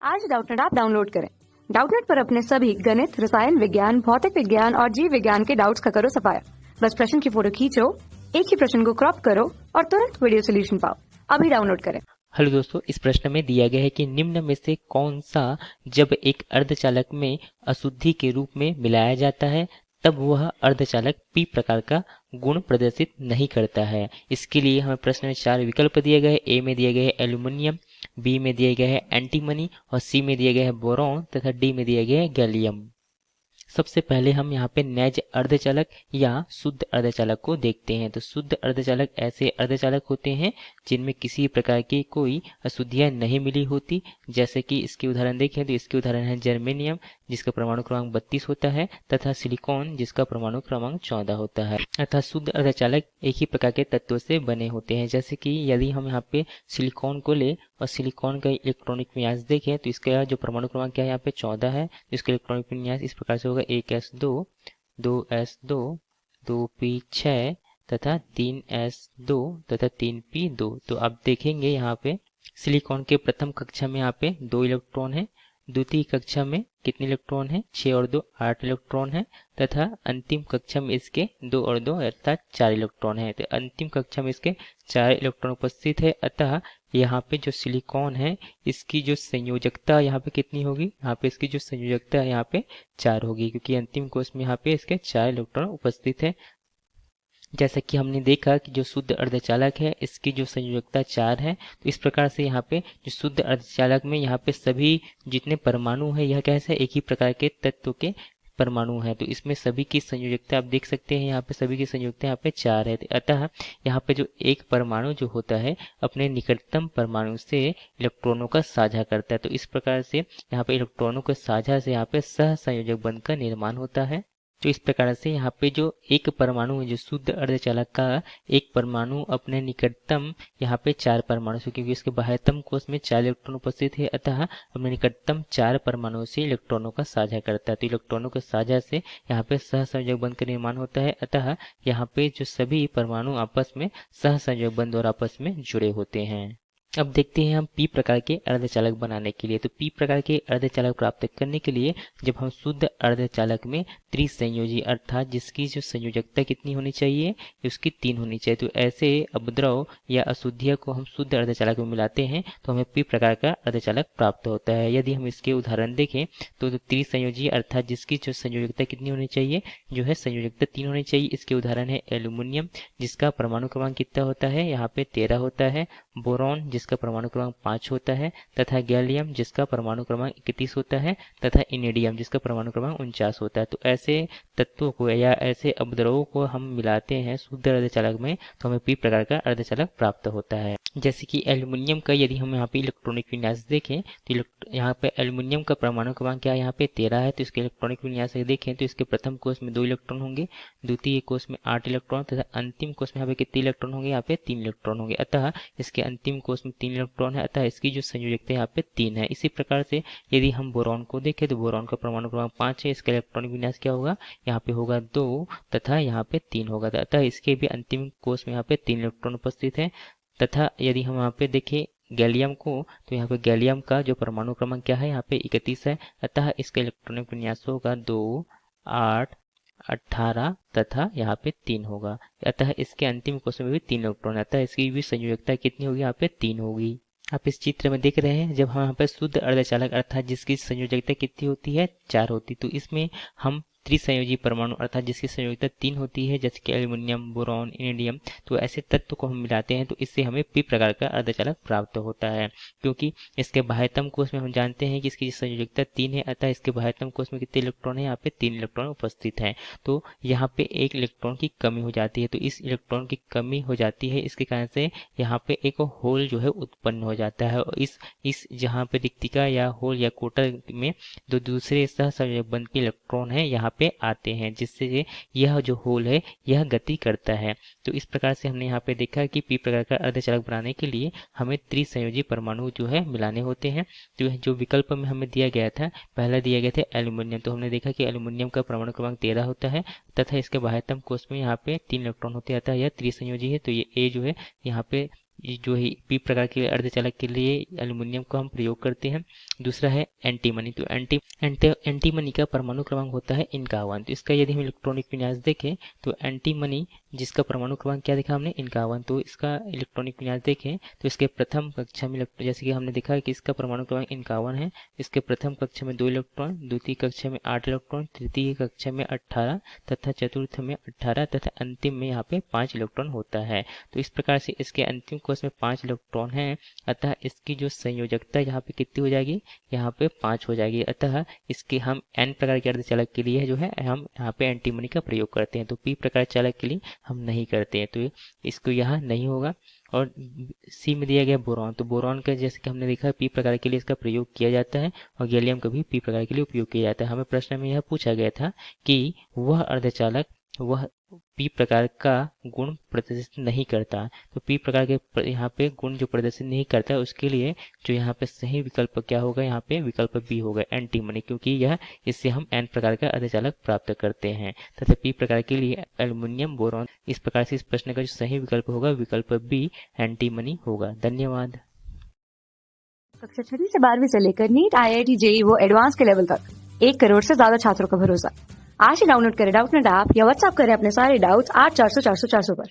आज Doubtnut app download करें। Doubtnut पर अपने सभी गणित, रसायन विज्ञान, भौतिक विज्ञान और जीव विज्ञान के डाउट्स का करो सफाया। बस प्रश्न की फोटो खींचो, एक ही प्रश्न को क्रॉप करो और तुरंत वीडियो सोल्यूशन पाओ। अभी डाउनलोड करें। हेलो दोस्तों, इस प्रश्न में दिया गया है कि निम्न में से कौन सा जब एक अर्धचालक में अशुद्धि के रूप में मिलाया जाता है तब वह अर्धचालक पी प्रकार का गुण प्रदर्शित नहीं करता है। इसके लिए हमें प्रश्न में 4 विकल्प दिए गए। ए में दिया गया है एल्यूमिनियम, बी में दिया गया है एंटीमनी और सी में दिया गया है बोरॉन तथा डी में दिया गया है गैलियम। सबसे पहले हम यहाँ पे नैज अर्धचालक या शुद्ध अर्धचालक को देखते हैं। तो शुद्ध अर्धचालक ऐसे अर्धचालक होते हैं जिनमें किसी प्रकार की कोई अशुद्धियां नहीं मिली होती। जैसे कि इसके उदाहरण देखें तो इसके उदाहरण है जर्मेनियम जिसका परमाणु क्रमांक 32 होता है तथा सिलिकॉन जिसका परमाणु क्रमांक 14 होता है। अर्थात शुद्ध अर्धचालक एक ही प्रकार के तत्वों से बने होते हैं। जैसे कि यदि हम यहाँ पे सिलिकॉन को ले और सिलिकॉन का इलेक्ट्रॉनिक विन्यास देखें तो इसका जो परमाणु क्रमांक क्या है यहाँ पे 14 है। इसका इलेक्ट्रॉनिक विन्यास इस प्रकार से होगा 1s2 2s2 2p6 तथा 3s2 तथा 3p2। तो आप देखेंगे यहाँ पे सिलिकॉन के प्रथम कक्षा में यहाँ पे 2 इलेक्ट्रॉन है, द्वितीय कक्षा में कितने इलेक्ट्रॉन है 6 और 2 8 इलेक्ट्रॉन है तथा अंतिम कक्षा में इसके 2 और 2 अर्थात 4 इलेक्ट्रॉन है। तो अंतिम कक्षा में इसके 4 इलेक्ट्रॉन उपस्थित है। अतः यहाँ पे जो सिलिकॉन है इसकी जो संयोजकता यहाँ पे कितनी होगी, यहाँ पे इसकी जो संयोजकता है यहाँ पे 4 होगी क्योंकि अंतिम कोष में यहाँ पे इसके 4 इलेक्ट्रॉन उपस्थित है। जैसा कि हमने देखा कि जो शुद्ध अर्धचालक है इसकी जो संयोजकता 4 है। तो इस प्रकार से यहाँ पे जो शुद्ध अर्धचालक में यहाँ पे सभी जितने परमाणु है यह कैसे एक ही प्रकार के तत्व के परमाणु है। तो इसमें सभी की संयोजकता आप देख सकते हैं, यहाँ पे सभी की संयोजकता यहाँ पे 4 है। अतः यहाँ पे जो एक परमाणु जो होता है अपने निकटतम परमाणु से इलेक्ट्रॉनों का साझा करता है। तो इस प्रकार से यहाँ पे इलेक्ट्रॉनों के साझा से यहाँ पे सह संयोजक बंध का निर्माण होता है। तो इस प्रकार से यहाँ पे जो एक परमाणु है जो शुद्ध अर्धचालक का एक परमाणु अपने निकटतम यहाँ पे 4 परमाणु से, क्योंकि इसके बाह्यतम कोष में 4 इलेक्ट्रॉन उपस्थित है अतः अपने निकटतम 4 परमाणुओं से इलेक्ट्रॉनों का साझा करता है। तो इलेक्ट्रॉनों के साझा से यहाँ पे सहसंयोजक बंध का निर्माण होता है। अतः यहाँ पे जो सभी परमाणु आपस में सहसंयोजक बंध और आपस में जुड़े होते हैं। अब देखते हैं हम पी प्रकार के अर्धचालक बनाने के लिए। तो पी प्रकार के अर्धचालक प्राप्त करने के लिए जब हम शुद्ध अर्धचालक में त्रिसंयोजी अर्थात जिसकी जो संयोजकता कितनी होनी चाहिए उसकी 3 होनी चाहिए, तो ऐसे अपद्रव या अशुद्धियों को हम शुद्ध अर्धचालक में मिलाते हैं तो हमें पी प्रकार का अर्धचालक प्राप्त होता है। यदि हम इसके उदाहरण देखें तो त्रिसंयोजी अर्थात जिसकी जो संयोजकता कितनी होनी चाहिए जो है संयोजकता 3 होनी चाहिए। इसके उदाहरण है एल्यूमिनियम जिसका परमाणु क्रमांक कितना होता है यहाँ पे 13 होता है, बोरॉन जिसका परमाणु क्रमांक 5 होता है तथा गैलियम जिसका परमाणु क्रमांक 31 होता है तथा इनेडियम जिसका परमाणु क्रमांक 49 होता है। तो ऐसे तत्वों को या ऐसे अपद्रवों को हम मिलाते हैं शुद्ध अर्धचालक में तो हमें पी प्रकार का अर्धचालक प्राप्त होता है। जैसे कि एल्यूमिनियम का यदि हम यहाँ पे इलेक्ट्रॉनिक विन्यास देखें तो यहाँ पे एल्यूमिनियम का परमाणु क्रमांक क्या है यहाँ पे 13 है। तो इसके इलेक्ट्रॉनिक विन्यास से देखें तो इसके प्रथम कोष में 2 इलेक्ट्रॉन होंगे, द्वितीय कोष में 8 इलेक्ट्रॉन तथा अंतिम कोष में यहाँ पे कितने इलेक्ट्रॉन होंगे यहाँ पे 3 इलेक्ट्रॉन होंगे। अतः इसके अंतिम कोष में 3 इलेक्ट्रॉन है अतः इसकी जो संयोजकता यहाँ पे 3 है। इसी प्रकार से यदि हम बोरॉन को देखें तो बोरॉन का परमाणु क्रमांक 5 है, इसका इलेक्ट्रॉनिक विन्यास क्या होगा यहाँ पे होगा 2 तथा यहाँ पे 3 होगा। अतः इसके भी अंतिम कोष में यहाँ पे 3 इलेक्ट्रॉन उपस्थित है। तथा यदि हम यहाँ पे देखें गैलियम को तो यहाँ पे गैलियम का जो परमाणु क्रमांक क्या है यहाँ पे 31 है अतः इसका इलेक्ट्रॉनिक विन्यास होगा 2 8 18 तथा यहाँ पे 3 होगा। अतः इसके अंतिम कोष में भी 3 इलेक्ट्रॉन है अतः इसकी भी संयोजकता कितनी होगी यहाँ पे 3 होगी। आप इस चित्र में देख रहे हैं जब हम यहाँ पे शुद्ध अर्धचालक अर्थात जिसकी संयोजकता कितनी होती है 4 होती, तो इसमें हम त्रिसंयोजी परमाणु अर्थात जिसकी संयोजकता 3 होती है जैसे कि एल्यूमिनियम, बोरॉन, इनेडियम, तो ऐसे तत्व को हम मिलाते हैं तो इससे हमें पी प्रकार का अर्धचालक प्राप्त होता है। क्योंकि इसके बाह्यतम कोष में हम जानते हैं कि इसकी संयोजकता 3 है अतः इसके बाह्यतम कोष में कितने इलेक्ट्रॉन है यहाँ पे 3 इलेक्ट्रॉन उपस्थित हैं। तो यहाँ पे एक इलेक्ट्रॉन की कमी हो जाती है, तो इस इलेक्ट्रॉन की कमी हो जाती है इसके कारण से यहाँ पे एक होल जो है उत्पन्न हो जाता है और इस जहाँ पे रिक्तिका या होल या कोटर में जो दूसरे सहसंयोजक बंध के इलेक्ट्रॉन है यहाँ पे आते हैं जिससे यह जो होल है यह गति करता है। तो इस प्रकार से हमने यहाँ पे देखा कि पी प्रकार का अर्धचालक बनाने के लिए हमें त्रिसंयोजी परमाणु जो है मिलाने होते हैं। तो जो विकल्प में हमें दिया गया था पहला दिया गया था एल्यूमिनियम, तो हमने देखा कि एल्यूमिनियम का परमाणु क्रमांक 13 होता है तथा इसके बाह्यतम कोष में यहाँ पे 3 इलेक्ट्रॉन होते हैं अतः यह त्रिसंयोजी है। तो ये ए जो है यहाँ पे ये जो है पी प्रकार के अर्धचालक के लिए एल्युमिनियम को हम प्रयोग करते हैं। दूसरा है एंटीमनी। तो एंटीमनी का परमाणु क्रमांक होता है 51। तो इसका यदि हम इलेक्ट्रॉनिक विन्यास देखें तो एंटीमनी जिसका परमाणु क्रमांक क्या देखा हमने 51, तो इसका इलेक्ट्रॉनिक विन्यास देखें तो इसके प्रथम कक्षा में जैसे कि हमने देखा कि इसका परमाणु क्रमांक 51 है। इसके प्रथम कक्षा में 2 इलेक्ट्रॉन, द्वितीय कक्षा में 8 इलेक्ट्रॉन, तृतीय कक्षा में 18 तथा चतुर्थ में 18 तथा अंतिम में यहाँ पे 5 इलेक्ट्रॉन होता है। तो इस प्रकार से इसके अंतिम कोश में 5 इलेक्ट्रॉन हैं, अतः इसकी जो संयोजकता यहाँ पे कितनी हो जाएगी, यहाँ पे 5 हो जाएगी। अतः इसके हम एन प्रकार के अर्धचालक के लिए जो है हम यहाँ पे एंटीमनी का प्रयोग करते हैं, तो पी प्रकार चालक के लिए हम नहीं करते हैं, तो इसको यहाँ नहीं होगा। और सी में दिया गया बोरॉन। तो बोरॉन का जैसे कि हमने देखा पी प्रकार के लिए इसका प्रयोग किया जाता है और गैलियम का भी पी प्रकार के लिए उपयोग किया जाता है। हमें प्रश्न में यह पूछा गया था कि वह अर्धचालक वह पी प्रकार का गुण प्रदर्शित नहीं करता। तो पी प्रकार के यहाँ पे गुण जो प्रदर्शित नहीं करता है उसके लिए जो यहाँ पे सही विकल्प क्या होगा, यहाँ पे विकल्प बी होगा एंटीमनी, क्योंकि यह इससे हम एन प्रकार का अर्धचालक प्राप्त करते हैं। तथा पी प्रकार के लिए एल्युमिनियम बोरॉन। इस प्रकार से इस प्रश्न का जो सही विकल्प होगा विकल्प बी एंटीमनी होगा। धन्यवाद। कक्षा 6 से 12वीं से लेकर नीट, IIT, JEE वो एडवांस के लेवल तक 1 करोड़ से ज्यादा छात्रों का भरोसा। आज ही डाउनलोड करें डाउटनेट ऐप या व्हाट्सएप करें अपने सारे डाउट्स 8400 400 400 पर।